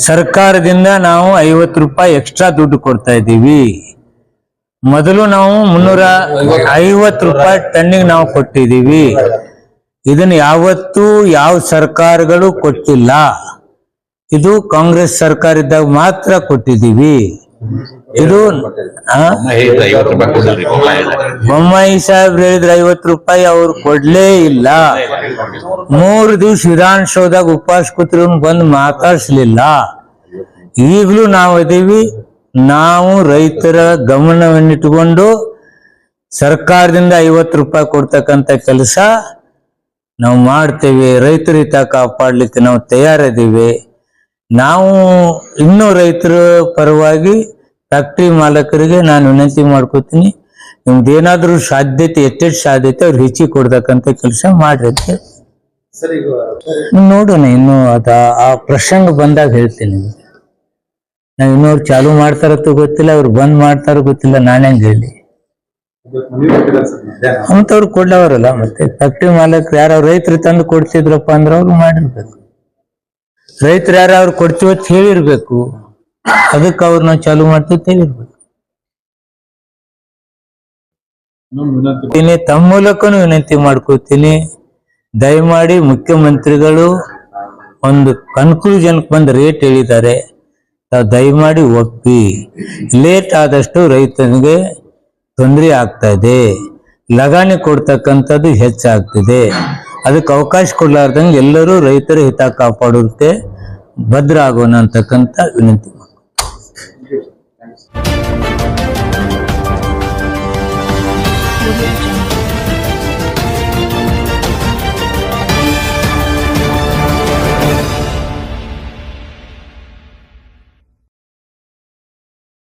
ಸರ್ಕಾರದಿಂದ ನಾವು 50 ರೂಪಾಯಿ ಎಕ್ಸ್ಟ್ರಾ ದುಡ್ಡು ಕೊಡ್ತಾ ಇದ್ದೀವಿ. ಮೊದಲು ನಾವು 350 ರೂಪಾಯಿ ಟನ್ನಿಗೆ ನಾವು ಕೊಟ್ಟಿದ್ದೀವಿ. ಇದನ್ನ ಯಾವತ್ತೂ ಯಾವ ಸರ್ಕಾರಗಳು ಕೊಟ್ಟಿಲ್ಲ. ಇದು ಕಾಂಗ್ರೆಸ್ ಸರ್ಕಾರ ಇದ್ದಾಗ ಮಾತ್ರ ಕೊಟ್ಟಿದ್ದೀವಿ. ಇದು ಬೊಮ್ಮಾಯಿ ಸಾಹೇಬ್ರು ಹೇಳಿದ್ರೆ 50 ರೂಪಾಯಿ ಅವ್ರು ಕೊಡ್ಲೇ ಇಲ್ಲ. 3 ದಿವಸ ವಿಧಾನಸೌಧದಾಗ ಉಪವಾಸ ಕೂತ್ರು ಬಂದು ಮಾತಾಡ್ಸ್ಲಿಲ್ಲ. ಈಗಲೂ ನಾವು ಇದೀವಿ. ನಾವು ರೈತರ ಗಮನವನ್ನಿಟ್ಟುಕೊಂಡು ಸರ್ಕಾರದಿಂದ 50 ರೂಪಾಯಿ ಕೊಡ್ತಕ್ಕಂಥ ಕೆಲಸ ನಾವು ಮಾಡ್ತೇವೆ. ರೈತರ ಹಿತ ಕಾಪಾಡ್ಲಿಕ್ಕೆ ನಾವು ತಯಾರಿದ್ದೀವಿ. ನಾವು ಇನ್ನೂ ರೈತರ ಪರವಾಗಿ ಫ್ಯಾಕ್ಟ್ರಿ ಮಾಲಕರಿಗೆ ನಾನು ವಿನಂತಿ ಮಾಡ್ಕೋತೀನಿ, ನಿಮ್ದೇನಾದ್ರೂ ಸಾಧ್ಯತೆ ಎಷ್ಟೆಷ್ಟು ಸಾಧ್ಯತೆ ಅವ್ರು ಹೆಚ್ಚಿಗೆ ಕೊಡ್ತಕ್ಕಂಥ ಕೆಲಸ ಮಾಡ್ರಿ ಅಂತ ನೋಡೋಣ. ಇನ್ನು ಆ ಪ್ರಸಂಗ ಬಂದಾಗ ಹೇಳ್ತೀನಿ. ನಾವ್ ಇನ್ನೊವ್ರು ಚಾಲು ಮಾಡ್ತಾರತ್ತು ಗೊತ್ತಿಲ್ಲ, ಅವ್ರು ಬಂದ್ ಮಾಡ್ತಾರೋ ಗೊತ್ತಿಲ್ಲ, ನಾನೇಂಗ್ ಹೇಳಿ. ಅಂತವ್ರು ಕೊಡ್ಲವರಲ್ಲ. ಮತ್ತೆ ಫ್ಯಾಕ್ಟ್ರಿ ಮಾಲಕರು ಯಾರು ರೈತರು ತಂದು ಕೊಡ್ತಿದ್ರಪ್ಪ ಅಂದ್ರೆ ಅವ್ರು ಮಾಡಿರ್ಬೇಕು. ರೈತರು ಯಾರು ಅವ್ರು ಕೊಡ್ತೀವತ್ತು ಹೇಳಿರ್ಬೇಕು. ಅದಕ್ಕೆ ಅವ್ರು ನಾವು ಚಾಲು ಮಾಡ್ತೀವಿ ಹೇಳಿರ್ಬೇಕು. ತಮ್ಮ ಮೂಲಕನು ವಿನಂತಿ ಮಾಡ್ಕೋತೀನಿ, ದಯಮಾಡಿ ಮುಖ್ಯಮಂತ್ರಿಗಳು ಒಂದು ಕನ್ಕ್ಲೂಷನ್ ಬಂದು ರೇಟ್ ಹೇಳಿದ್ದಾರೆ, ದಯಮಾಡಿ ಒಪ್ಪಿ. ಲೇಟ್ ಆದಷ್ಟು ರೈತನಿಗೆ ತೊಂದರೆ ಆಗ್ತಾ ಇದೆ, ಲಗಾಣಿ ಕೊಡ್ತಕ್ಕಂಥದ್ದು ಹೆಚ್ಚಾಗ್ತಿದೆ. ಅದಕ್ಕೆ ಅವಕಾಶ ಕೊಡ್ಲಾರ್ದಂಗೆ ಎಲ್ಲರೂ ರೈತರ ಹಿತ ಕಾಪಾಡೋದಕ್ಕೆ ಭದ್ರ ಆಗೋಣ ಅಂತಕ್ಕಂಥ ವಿನಂತಿ ಮಾಡ್ತೀನಿ.